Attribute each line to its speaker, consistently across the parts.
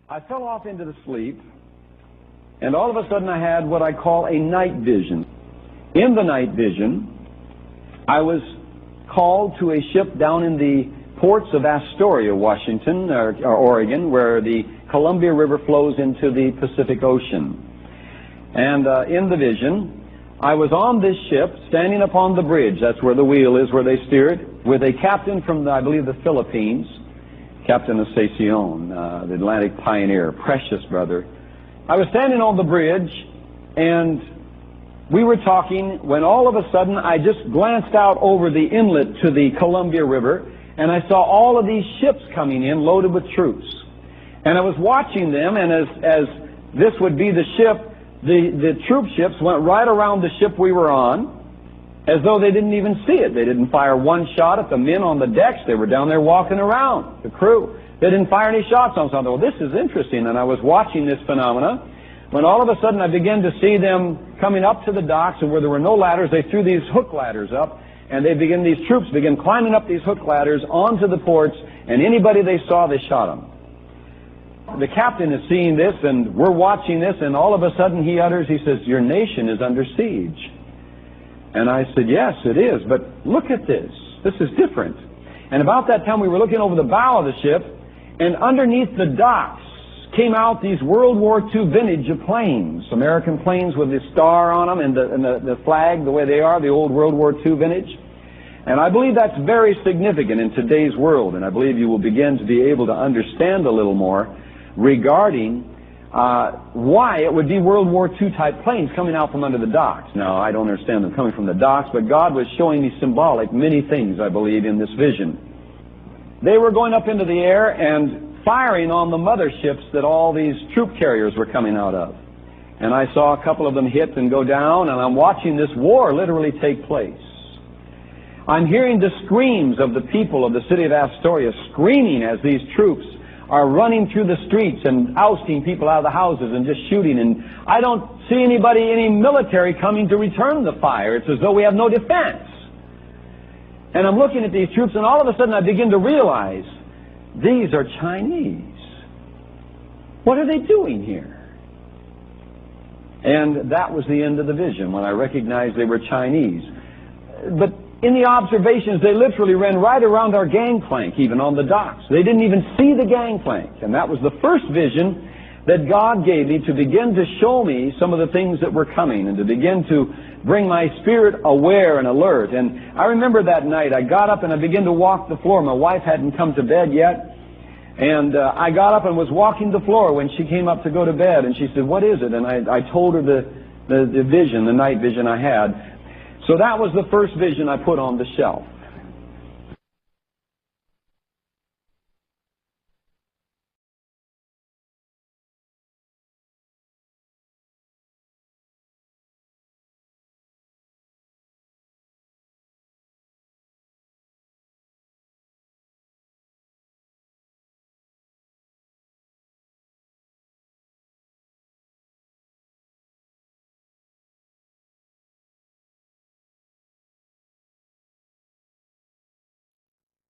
Speaker 1: I fell off into the sleep, and all of a sudden I had what I call a night vision. In the night vision, I was called to a ship down in the ports of Astoria, Washington, or Oregon, where the Columbia River flows into the Pacific Ocean. And in the vision, I was on this ship, standing upon the bridge. That's where the wheel is, where they steer it, with a captain from, I believe, the Philippines, Captain Estacion, the Atlantic pioneer, precious brother. I was standing on the bridge, and we were talking when all of a sudden I just glanced out over the inlet to the Columbia River, and I saw all of these ships coming in loaded with troops. And I was watching them, and as this would be the ship, the troop ships went right around the ship we were on, as though they didn't even see it. They didn't fire one shot at the men on the decks. They were down there walking around, the crew. They didn't fire any shots on something. Well, this is interesting. And I was watching this phenomena when all of a sudden I began to see them coming up to the docks, and where there were no ladders, they threw these hook ladders up, and these troops began climbing up these hook ladders onto the ports, and anybody they saw, they shot them. The captain is seeing this, and we're watching this, and all of a sudden he utters, he says, "Your nation is under siege." And I said, "Yes, it is, but look at this. This is different." And about that time we were looking over the bow of the ship, and underneath the docks came out these World War II vintage of planes, American planes with the star on them and the flag the way they are, the old World War II vintage. And I believe that's very significant in today's world, and I believe you will begin to be able to understand a little more regarding why it would be World War II type planes coming out from under the docks. Now, I don't understand them coming from the docks, but God was showing me symbolic many things, I believe, in this vision. They were going up into the air and firing on the motherships that all these troop carriers were coming out of. And I saw a couple of them hit and go down, and I'm watching this war literally take place. I'm hearing the screams of the people of the city of Astoria screaming as these troops are running through the streets and ousting people out of the houses and just shooting. And I don't see any military coming to return the fire. It's as though we have no defense. And I'm looking at these troops, and all of a sudden I begin to realize these are Chinese. What are they doing here? And that was the end of the vision, when I recognized they were Chinese. But in the observations, they literally ran right around our gangplank, even on the docks. They didn't even see the gangplank. And that was the first vision that God gave me, to begin to show me some of the things that were coming, and to begin to bring my spirit aware and alert. And I remember that night, I got up and I began to walk the floor. My wife hadn't come to bed yet. And I got up and was walking the floor when she came up to go to bed. And she said, "What is it?" And I told her the vision, the night vision I had. So that was the first vision I put on the shelf.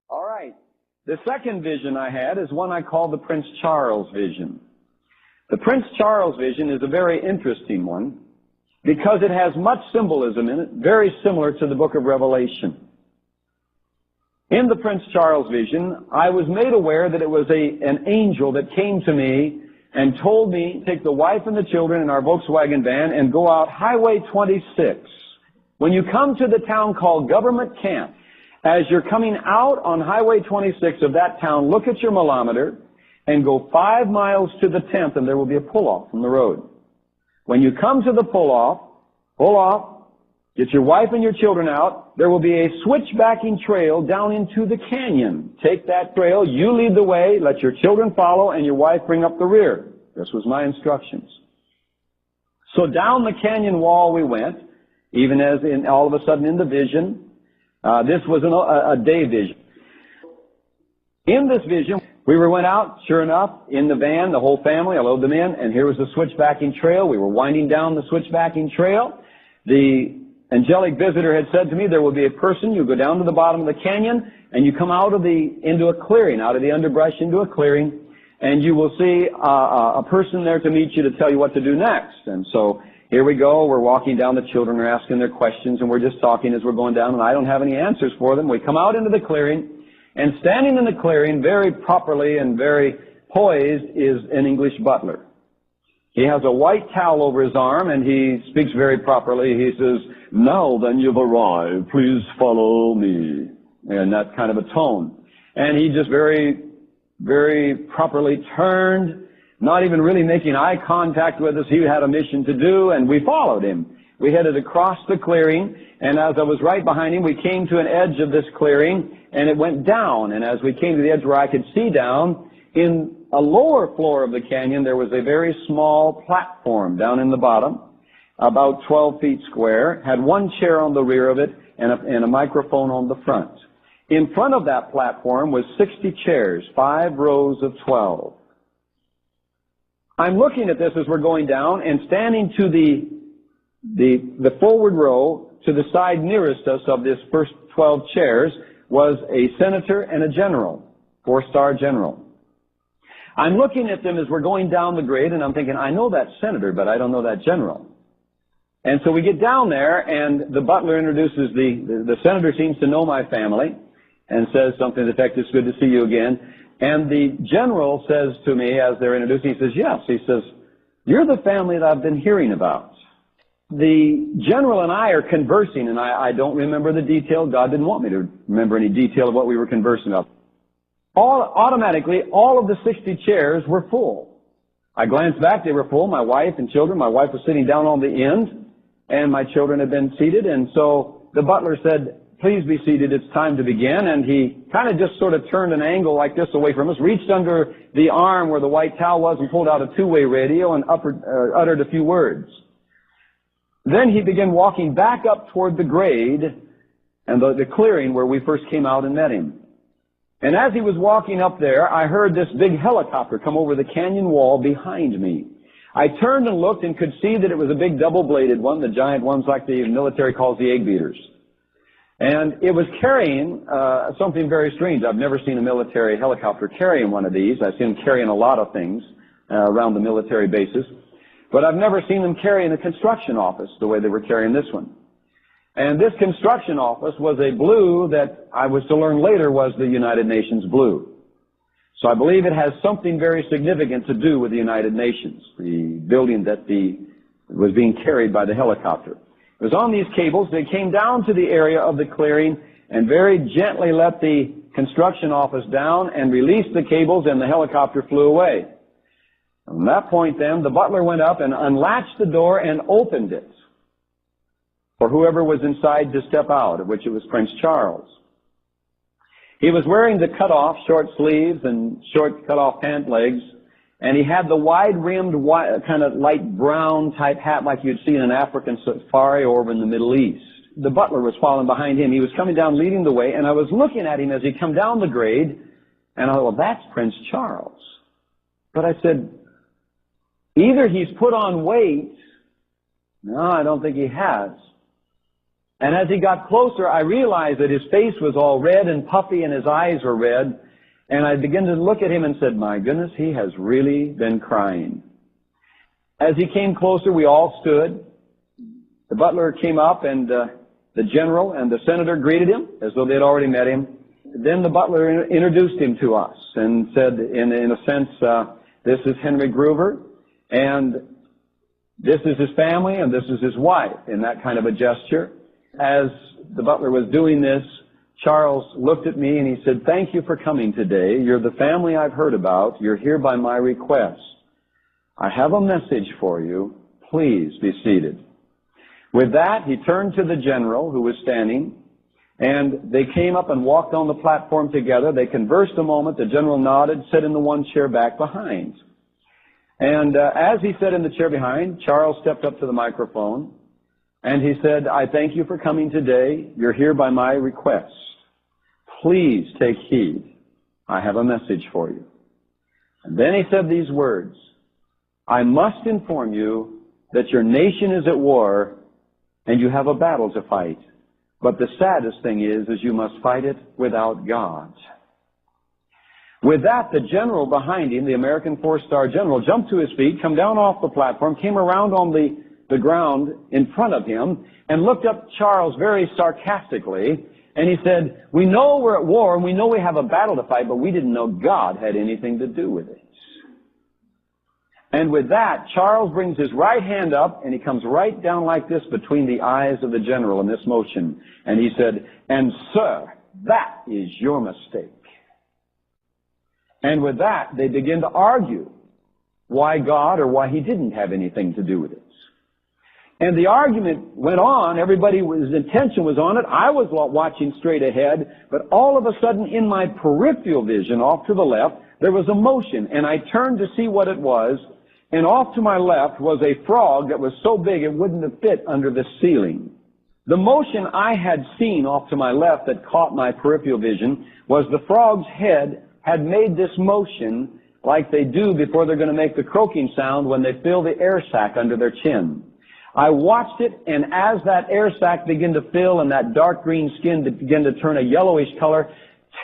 Speaker 1: All right. The second vision I had is one I call the Prince Charles vision. The Prince Charles vision is a very interesting one because it has much symbolism in it, very similar to the book of Revelation. In the Prince Charles vision, I was made aware that it was an angel that came to me and told me, "Take the wife and the children in our Volkswagen van and go out Highway 26. When you come to the town called Government Camp, as you're coming out on Highway 26 of that town, look at your milometer and go 5 miles to the 10th, and there will be a pull-off from the road. When you come to the pull-off, pull off, get your wife and your children out. There will be a switchbacking trail down into the canyon. Take that trail, you lead the way, let your children follow, and your wife bring up the rear." This was my instructions. So down the canyon wall we went, even as all of a sudden in the vision. This was a day vision. In this vision, we went out, sure enough, in the van, the whole family. I loaded them in, and here was the switchbacking trail. We were winding down the switchbacking trail. The angelic visitor had said to me, "There will be a person. You go down to the bottom of the canyon, and you come into a clearing, out of the underbrush into a clearing. and you will see a person there to meet you to tell you what to do next. And so here we go. We're walking down. The children are asking their questions, and we're just talking as we're going down, and I don't have any answers for them. We come out into the clearing, and standing in the clearing very properly and very poised is an English butler. He has a white towel over his arm, and he speaks very properly. He says, "Now then, you've arrived. Please follow me." And that kind of a tone. And he just very, very properly turned, not even really making eye contact with us. He had a mission to do, and we followed him. We headed across the clearing, and as I was right behind him, we came to an edge of this clearing, and it went down. And as we came to the edge where I could see down, in a lower floor of the canyon, there was a very small platform down in the bottom, about 12 feet square, had one chair on the rear of it and a microphone on the front. In front of that platform was 60 chairs, 5 rows of 12. I'm looking at this as we're going down, and standing to the forward row, to the side nearest us of this first 12 chairs, was a senator and a general, 4-star general. I'm looking at them as we're going down the grade, and I'm thinking, I know that senator, but I don't know that general. And so we get down there, and the butler introduces the senator seems to know my family, and says something to the effect, "It's good to see you again." And the general says to me as they're introducing, he says, "Yes." He says, "You're the family that I've been hearing about." The general and I are conversing, and I don't remember the detail. God didn't want me to remember any detail of what we were conversing about. Automatically, all of the 60 chairs were full. I glanced back, they were full. My wife and children. My wife was sitting down on the end, and my children had been seated. And so the butler said, "Please be seated, it's time to begin." And he kind of just sort of turned an angle like this away from us, reached under the arm where the white towel was and pulled out a two-way radio and uttered a few words. Then he began walking back up toward the grade and the clearing where we first came out and met him. And as he was walking up there, I heard this big helicopter come over the canyon wall behind me. I turned and looked and could see that it was a big double-bladed one, the giant ones like the military calls the egg beaters. And it was carrying something very strange. I've never seen a military helicopter carrying one of these. I've seen them carrying a lot of things around the military bases. But I've never seen them carrying a construction office the way they were carrying this one. And this construction office was a blue that I was to learn later was the United Nations blue. So I believe it has something very significant to do with the United Nations, the building that was being carried by the helicopter. It was on these cables. They came down to the area of the clearing and very gently let the construction office down and released the cables, and the helicopter flew away. From that point then, the butler went up and unlatched the door and opened it for whoever was inside to step out, of which it was Prince Charles. He was wearing the cut-off short sleeves and short cut-off pant legs, and he had the wide-rimmed, kind of light brown type hat like you'd see in an African safari over in the Middle East. The butler was following behind him. He was coming down, leading the way, and I was looking at him as he come down the grade, and I thought, well, that's Prince Charles. But I said, either he's put on weight. No, I don't think he has. And as he got closer, I realized that his face was all red and puffy and his eyes were red. And I began to look at him and said, my goodness, he has really been crying. As he came closer, we all stood. The butler came up, and the general and the senator greeted him as though they had already met him. Then the butler introduced him to us and said, in a sense, this is Henry Groover, and this is his family, and this is his wife, in that kind of a gesture. As the butler was doing this, Charles looked at me and he said, thank you for coming today. You're the family I've heard about. You're here by my request. I have a message for you. Please be seated. With that, he turned to the general who was standing, and they came up and walked on the platform together. They conversed a moment. The general nodded, sat in the one chair back behind. And as he sat in the chair behind, Charles stepped up to the microphone, and he said, I thank you for coming today. You're here by my request. Please take heed. I have a message for you. And then he said these words, I must inform you that your nation is at war and you have a battle to fight. But the saddest thing is you must fight it without God. With that, the general behind him, the American four-star general, jumped to his feet, come down off the platform, came around on the ground in front of him, and looked up Charles very sarcastically, and he said, "We know we're at war, and we know we have a battle to fight, but we didn't know God had anything to do with it." And with that, Charles brings his right hand up, and he comes right down like this between the eyes of the general in this motion. And he said, "And sir, that is your mistake." And with that, they begin to argue why God or why he didn't have anything to do with it. And the argument went on. Everybody's attention was on it. I was watching straight ahead, but all of a sudden in my peripheral vision off to the left, there was a motion, and I turned to see what it was, and off to my left was a frog that was so big it wouldn't have fit under the ceiling. The motion I had seen off to my left that caught my peripheral vision was the frog's head had made this motion like they do before they're going to make the croaking sound when they fill the air sac under their chin. I watched it, and as that air sac began to fill and that dark green skin began to turn a yellowish color,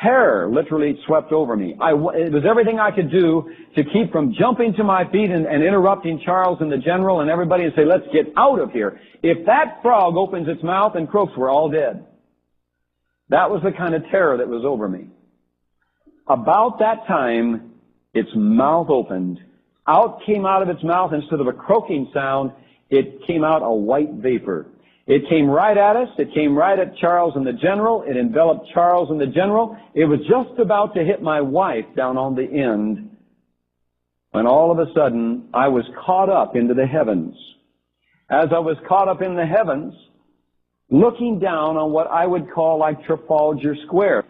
Speaker 1: terror literally swept over me. It was everything I could do to keep from jumping to my feet and interrupting Charles and the general and everybody and say, "Let's get out of here. If that frog opens its mouth and croaks, we're all dead." That was the kind of terror that was over me. About that time, its mouth opened. Out of its mouth, instead of a croaking sound, it came out a white vapor. It came right at us. It came right at Charles and the general. It enveloped Charles and the general. It was just about to hit my wife down on the end when all of a sudden I was caught up into the heavens. As I was caught up in the heavens, looking down on what I would call like Trafalgar Square.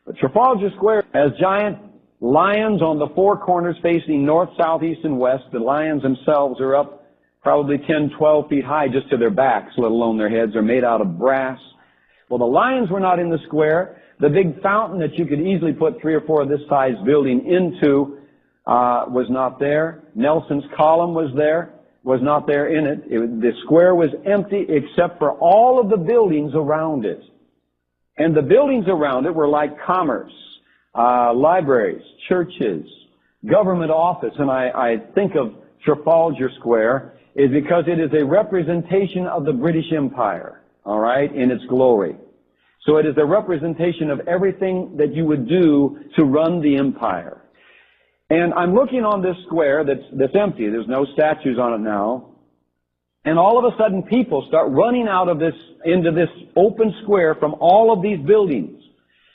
Speaker 1: But Trafalgar Square has giant lions on the four corners facing north, south, east, and west. The lions themselves are up probably 10, 12 feet high just to their backs, let alone their heads. They're made out of brass. Well, the lions were not in the square. The big fountain that you could easily put 3 or 4 of this size building into was not there. Nelson's column was not there in it. The square was empty except for all of the buildings around it. And the buildings around it were like commerce, libraries, churches, government office. And I think of Trafalgar Square is because it is a representation of the British Empire, all right, in its glory. So it is a representation of everything that you would do to run the empire. And I'm looking on this square that's empty. There's no statues on it now. And all of a sudden people start running out of this, into this open square from all of these buildings.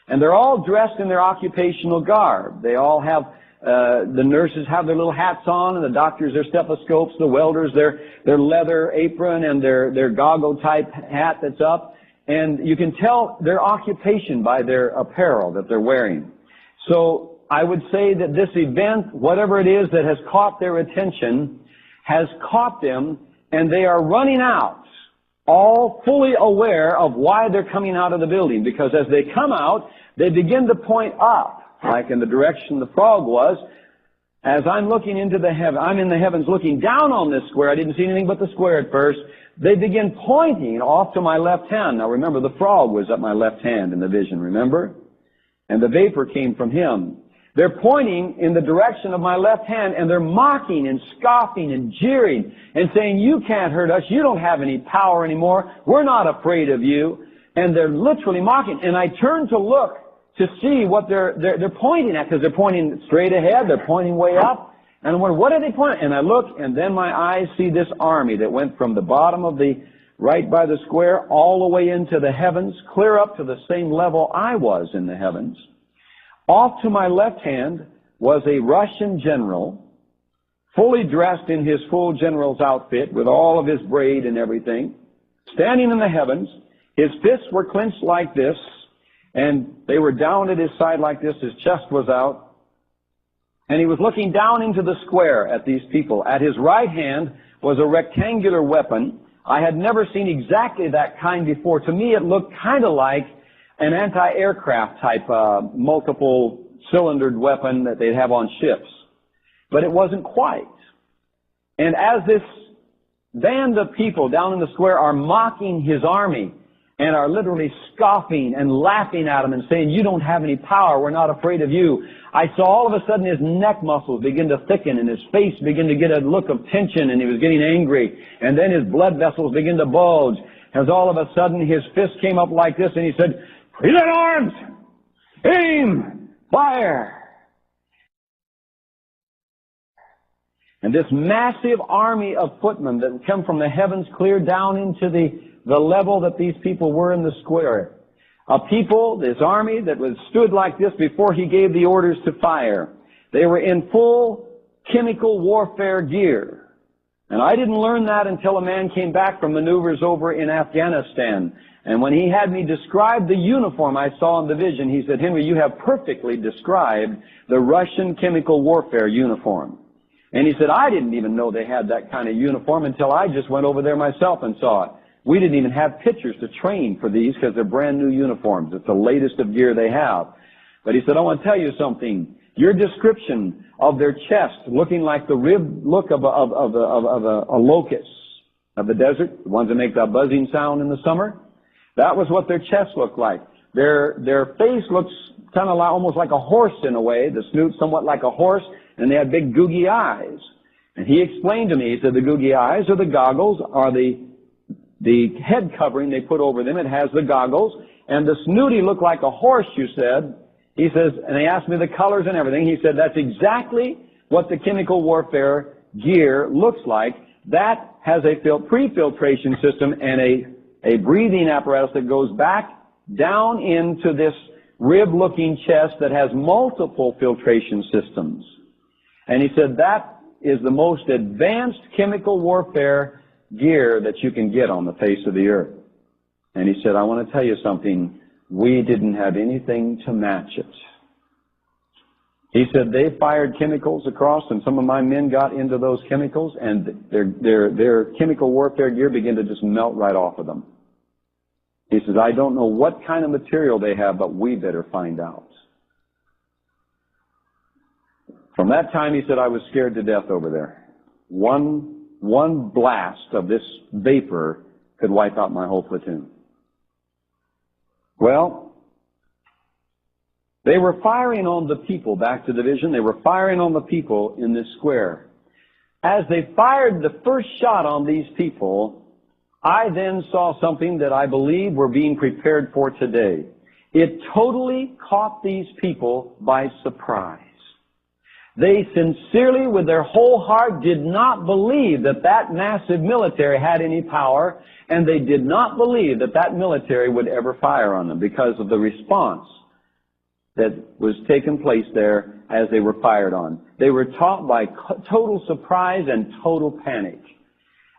Speaker 1: And they're all dressed in their occupational garb. They all have the nurses have their little hats on, and the doctors their stethoscopes, the welders their leather apron and their goggle type hat that's up. And you can tell their occupation by their apparel that they're wearing. So I would say that this event, whatever it is that has caught their attention, has caught them, and they are running out, all fully aware of why they're coming out of the building. Because as they come out, they begin to point up, like in the direction the frog was. As I'm looking into the heaven, I'm in the heavens looking down on this square. I didn't see anything but the square at first. They begin pointing off to my left hand. Now remember, the frog was at my left hand in the vision, remember? And the vapor came from him. They're pointing in the direction of my left hand, and they're mocking and scoffing and jeering and saying, "You can't hurt us. You don't have any power anymore. We're not afraid of you." And they're literally mocking. And I turn to look to see what they're pointing at, because they're pointing straight ahead. They're pointing way up. And I wonder, what are they pointing? And I look, and then my eyes see this army that went from the bottom of the, right by the square, all the way into the heavens, clear up to the same level I was in the heavens. Off to my left hand was a Russian general, fully dressed in his full general's outfit with all of his braid and everything, standing in the heavens. His fists were clenched like this, and they were down at his side like this. His chest was out. And he was looking down into the square at these people. At his right hand was a rectangular weapon. I had never seen exactly that kind before. To me, it looked kind of like an anti-aircraft type multiple cylindered weapon that they'd have on ships. But it wasn't quite. And as this band of people down in the square are mocking his army and are literally scoffing and laughing at him and saying, "You don't have any power. We're not afraid of you." I saw all of a sudden his neck muscles begin to thicken and his face begin to get a look of tension, and he was getting angry. And then his blood vessels begin to bulge as all of a sudden his fist came up like this and he said, "Present arms! Aim! Fire!" And this massive army of footmen that come from the heavens clear down into the level that these people were in the square. A people, this army that was stood like this before he gave the orders to fire. They were in full chemical warfare gear. And I didn't learn that until a man came back from maneuvers over in Afghanistan. And when he had me describe the uniform I saw in the vision, he said, "Henry, you have perfectly described the Russian chemical warfare uniform." And he said, "I didn't even know they had that kind of uniform until I just went over there myself and saw it. We didn't even have pictures to train for these because they're brand new uniforms. It's the latest of gear they have." But he said, "I want to tell you something. Your description of their chest looking like the ribbed look of a locust of the desert, the ones that make that buzzing sound in the summer, that was what their chest looked like. Their face looks kind of like, almost like a horse in a way, the snoot somewhat like a horse, and they had big googie eyes." And he explained to me, he said, the googie eyes or the goggles are the head covering they put over them. It has the goggles. And the snooty looked like a horse, you said. He says, and he asked me the colors and everything. He said, that's exactly what the chemical warfare gear looks like. That has a pre-filtration system and a breathing apparatus that goes back down into this rib-looking chest that has multiple filtration systems. And he said, that is the most advanced chemical warfare gear that you can get on the face of the earth. And he said, I want to tell you something. We didn't have anything to match it. He said they fired chemicals across, and some of my men got into those chemicals, and their chemical warfare gear began to just melt right off of them. He says, I don't know what kind of material they have, but we better find out. From that time, he said, I was scared to death over there. One blast of this vapor could wipe out my whole platoon. Well, they were firing on the people, back to the vision, they were firing on the people in this square. As they fired the first shot on these people, I then saw something that I believe we're being prepared for today. It totally caught these people by surprise. They sincerely, with their whole heart, did not believe that that massive military had any power, and they did not believe that that military would ever fire on them because of the response that was taking place there as they were fired on. They were taught by total surprise and total panic.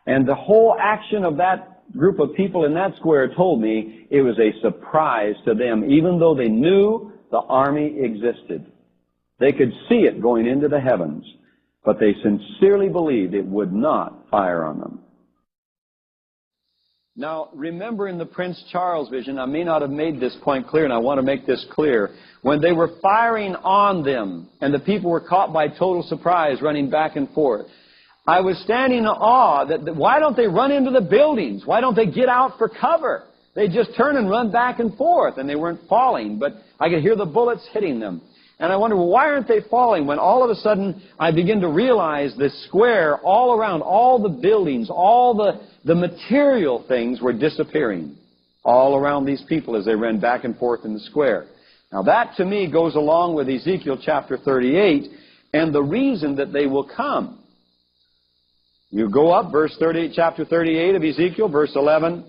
Speaker 1: And the whole action of that group of people in that square told me it was a surprise to them, even though they knew the army existed. They could see it going into the heavens, but they sincerely believed it would not fire on them. Now, remember in the Prince Charles vision, I may not have made this point clear, and I want to make this clear. When they were firing on them, and the people were caught by total surprise, running back and forth, I was standing in awe that why don't they run into the buildings? Why don't they get out for cover? They just turn and run back and forth, and they weren't falling, but I could hear the bullets hitting them. And I wonder, well, why aren't they falling? When all of a sudden I begin to realize this square all around, all the buildings, all the material things were disappearing all around these people as they ran back and forth in the square. Now that to me goes along with Ezekiel chapter 38 and the reason that they will come. You go up, verse 38, chapter 38 of Ezekiel, verse 11.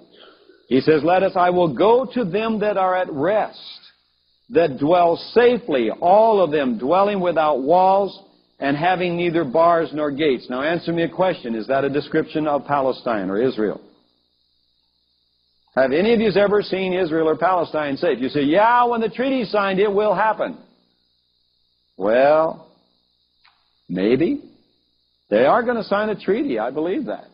Speaker 1: He says, I will go to them that are at rest, that dwell safely, all of them dwelling without walls and having neither bars nor gates. Now answer me a question. Is that a description of Palestine or Israel? Have any of you ever seen Israel or Palestine safe? You say, yeah, when the treaty's signed, it will happen. Well, maybe. They are going to sign a treaty. I believe that.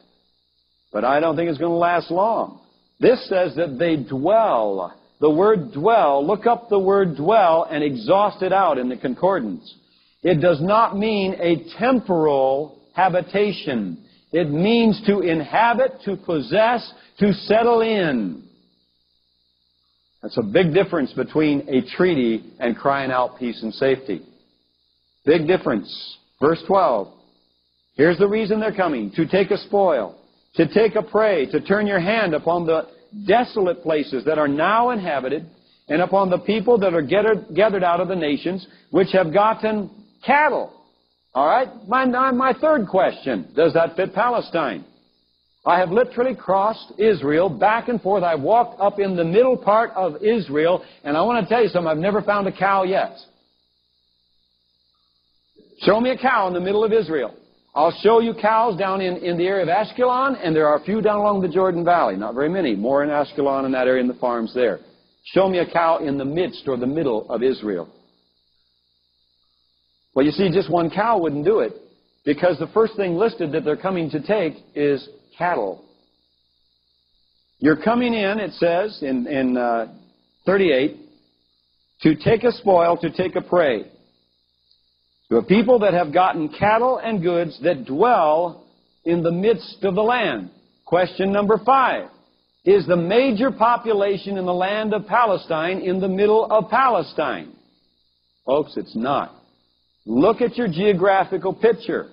Speaker 1: But I don't think it's going to last long. This says that they dwell. The word dwell, look up the word dwell and exhaust it out in the concordance. It does not mean a temporal habitation. It means to inhabit, to possess, to settle in. That's a big difference between a treaty and crying out peace and safety. Big difference. Verse 12. Here's the reason they're coming: to take a spoil, to take a prey, to turn your hand upon the desolate places that are now inhabited, and upon the people that are gathered out of the nations, which have gotten cattle. All right? My third question: does that fit Palestine? I have literally crossed Israel back and forth. I've walked up in the middle part of Israel, and I want to tell you something. I've never found a cow yet. Show me a cow in the middle of Israel. I'll show you cows down in the area of Ashkelon, and there are a few down along the Jordan Valley. Not very many. More in Ashkelon and that area in the farms there. Show me a cow in the midst or the middle of Israel. Well, you see, just one cow wouldn't do it, because the first thing listed that they're coming to take is cattle. You're coming in, it says in 38, to take a spoil, to take a prey. To a people that have gotten cattle and goods that dwell in the midst of the land. Question number 5. Is the major population in the land of Palestine in the middle of Palestine? Folks, it's not. Look at your geographical picture.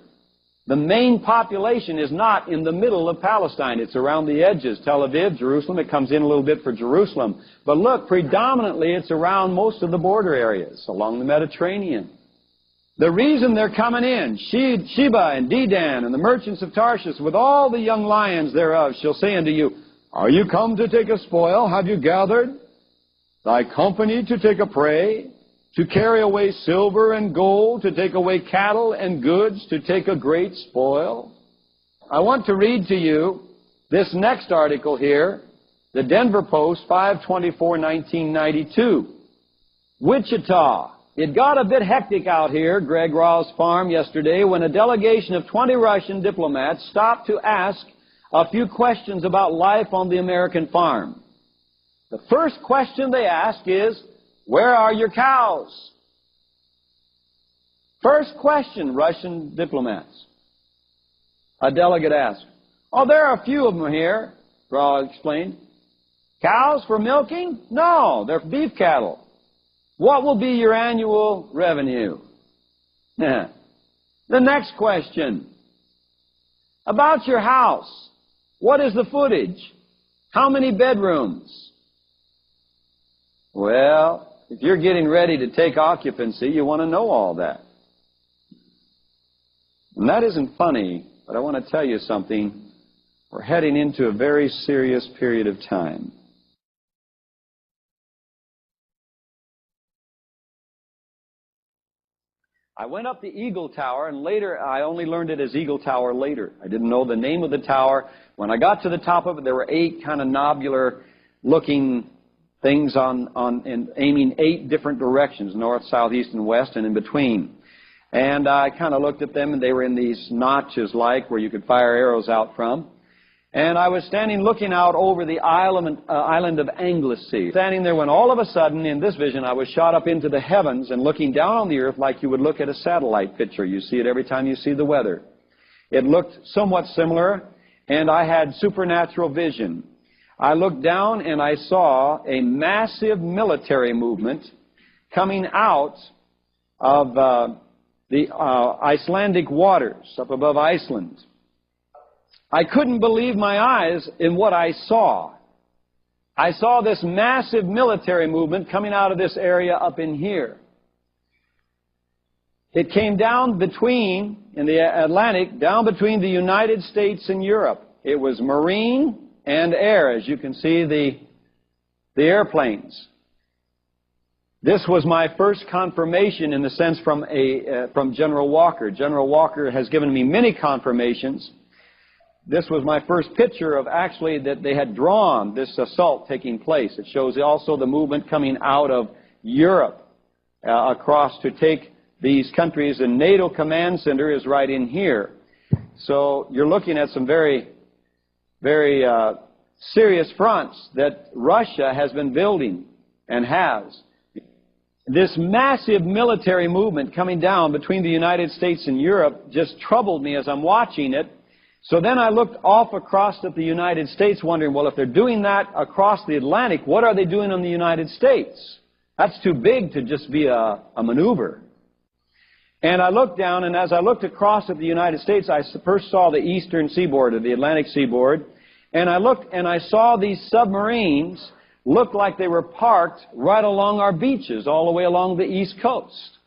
Speaker 1: The main population is not in the middle of Palestine. It's around the edges. Tel Aviv, Jerusalem. It comes in a little bit for Jerusalem. But look, predominantly it's around most of the border areas, along the Mediterranean. The reason they're coming in: Sheba and Dedan and the merchants of Tarshish, with all the young lions thereof, shall say unto you, Are you come to take a spoil? Have you gathered thy company to take a prey? To carry away silver and gold, to take away cattle and goods, to take a great spoil? I want to read to you this next article here, the Denver Post, 5/24/1992. Wichita. It got a bit hectic out here, Greg Raw's farm, yesterday, when a delegation of 20 Russian diplomats stopped to ask a few questions about life on the American farm. The first question they ask is, where are your cows? First question, Russian diplomats. A delegate asked. Oh, there are a few of them here, Raw explained. Cows for milking? No, they're beef cattle. What will be your annual revenue? The next question. About your house. What is the footage? How many bedrooms? Well, if you're getting ready to take occupancy, you want to know all that. And that isn't funny, but I want to tell you something. We're heading into a very serious period of time. I went up the Eagle Tower, and later, I only learned it as Eagle Tower later. I didn't know the name of the tower. When I got to the top of it, there were 8 kind of nobular-looking things aiming 8 different directions, north, south, east, and west, and in between. And I kind of looked at them, and they were in these notches like where you could fire arrows out from. And I was standing looking out over the island of Anglesey. Standing there when all of a sudden, in this vision, I was shot up into the heavens and looking down on the earth like you would look at a satellite picture. You see it every time you see the weather. It looked somewhat similar, and I had supernatural vision. I looked down and I saw a massive military movement coming out of the Icelandic waters up above Iceland. I couldn't believe my eyes in what I saw. I saw this massive military movement coming out of this area up in here. It came down between, in the Atlantic, down between the United States and Europe. It was marine and air, as you can see the airplanes. This was my first confirmation, in the sense, from General Walker. General Walker has given me many confirmations. This was my first picture of actually that they had drawn this assault taking place. It shows also the movement coming out of Europe across to take these countries. The NATO command center is right in here. So you're looking at some very, very serious fronts that Russia has been building and has. This massive military movement coming down between the United States and Europe just troubled me as I'm watching it. So then I looked off across at the United States, wondering, well, if they're doing that across the Atlantic, what are they doing in the United States? That's too big to just be a maneuver. And I looked down, and as I looked across at the United States, I first saw the eastern seaboard, or the Atlantic seaboard, and I looked and I saw these submarines look like they were parked right along our beaches, all the way along the East Coast.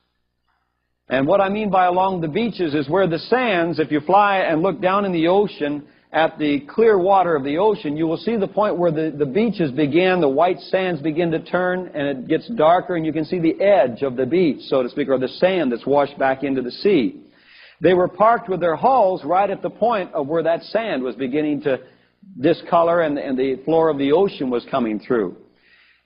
Speaker 1: And what I mean by along the beaches is where the sands, if you fly and look down in the ocean at the clear water of the ocean, you will see the point where the beaches begin, the white sands begin to turn, and it gets darker, and you can see the edge of the beach, so to speak, or the sand that's washed back into the sea. They were parked with their hulls right at the point of where that sand was beginning to discolor and the floor of the ocean was coming through.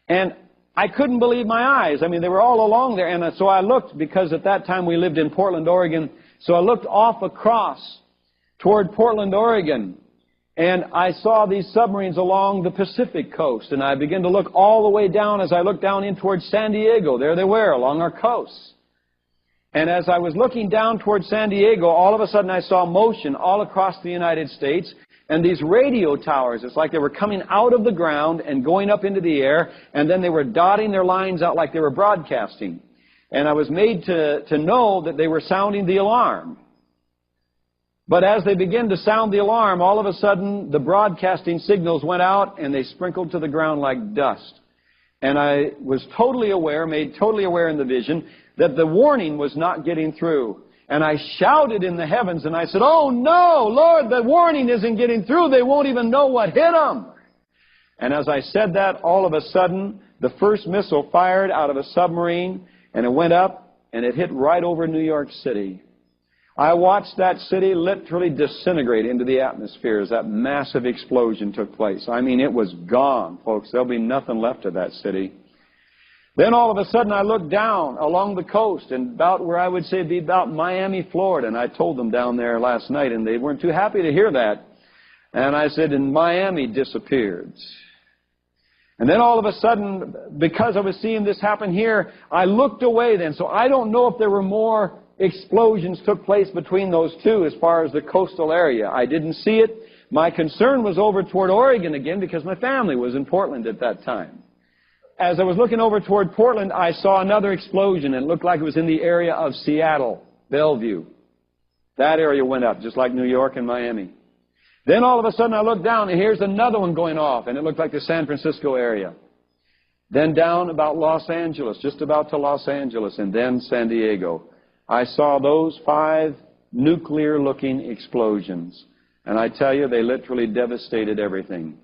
Speaker 1: And I couldn't believe my eyes. I mean, they were all along there. And so I looked, because at that time we lived in Portland, Oregon. So I looked off across toward Portland, Oregon. And I saw these submarines along the Pacific coast. And I began to look all the way down as I looked down in towards San Diego. There they were along our coast. And as I was looking down towards San Diego, all of a sudden I saw motion all across the United States. And these radio towers, it's like they were coming out of the ground and going up into the air, and then they were dotting their lines out like they were broadcasting. And I was made to know that they were sounding the alarm. But as they began to sound the alarm, all of a sudden the broadcasting signals went out and they sprinkled to the ground like dust. And I was totally aware, made totally aware in the vision, that the warning was not getting through. And I shouted in the heavens, and I said, "Oh no, Lord, the warning isn't getting through. They won't even know what hit them." And as I said that, all of a sudden, the first missile fired out of a submarine, and it went up, and it hit right over New York City. I watched that city literally disintegrate into the atmosphere as that massive explosion took place. I mean, it was gone, folks. There'll be nothing left of that city. Then all of a sudden I looked down along the coast and about where I would say it'd be about Miami, Florida. And I told them down there last night, and they weren't too happy to hear that. And I said, and Miami disappeared. And then all of a sudden, because I was seeing this happen here, I looked away then. So I don't know if there were more explosions took place between those two as far as the coastal area. I didn't see it. My concern was over toward Oregon again because my family was in Portland at that time. As I was looking over toward Portland, I saw another explosion, and it looked like it was in the area of Seattle, Bellevue. That area went up, just like New York and Miami. Then all of a sudden I looked down, and here's another one going off, and it looked like the San Francisco area. Then down about Los Angeles, just about to Los Angeles, and then San Diego. I saw those 5 nuclear-looking explosions. And I tell you, they literally devastated everything.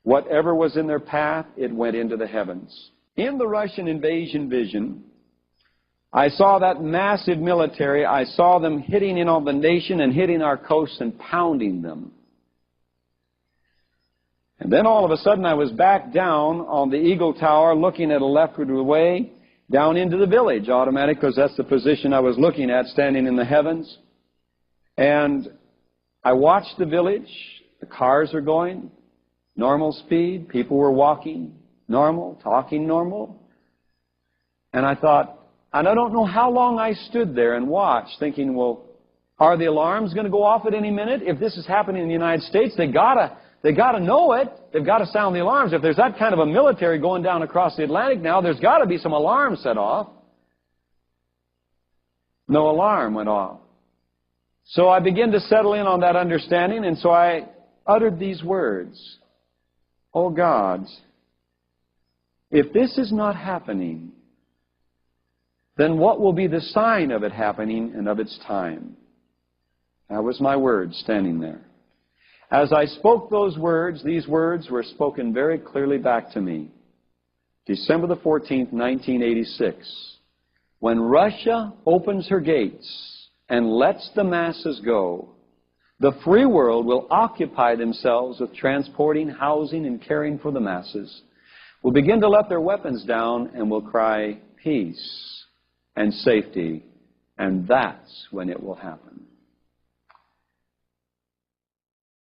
Speaker 1: Whatever was in their path, it went into the heavens. In the Russian invasion vision, I saw that massive military. I saw them hitting in on the nation and hitting our coasts and pounding them. And then all of a sudden I was back down on the Eagle Tower looking at a leftward way down into the village, automatic, because that's the position I was looking at, standing in the heavens. And I watched the village. The cars are going. Normal speed, people were walking normal, talking normal. And I thought, and I don't know how long I stood there and watched, thinking, well, are the alarms going to go off at any minute? If this is happening in the United States, they gotta know it. They've got to sound the alarms. If there's that kind of a military going down across the Atlantic now, there's got to be some alarms set off. No alarm went off. So I began to settle in on that understanding, and so I uttered these words. Oh God, if this is not happening, then what will be the sign of it happening and of its time? That was my words standing there. As I spoke those words, these words were spoken very clearly back to me. December the 14th, 1986. When Russia opens her gates and lets the masses go, the free world will occupy themselves with transporting, housing, and caring for the masses, will begin to let their weapons down, and will cry peace and safety, and that's when it will happen.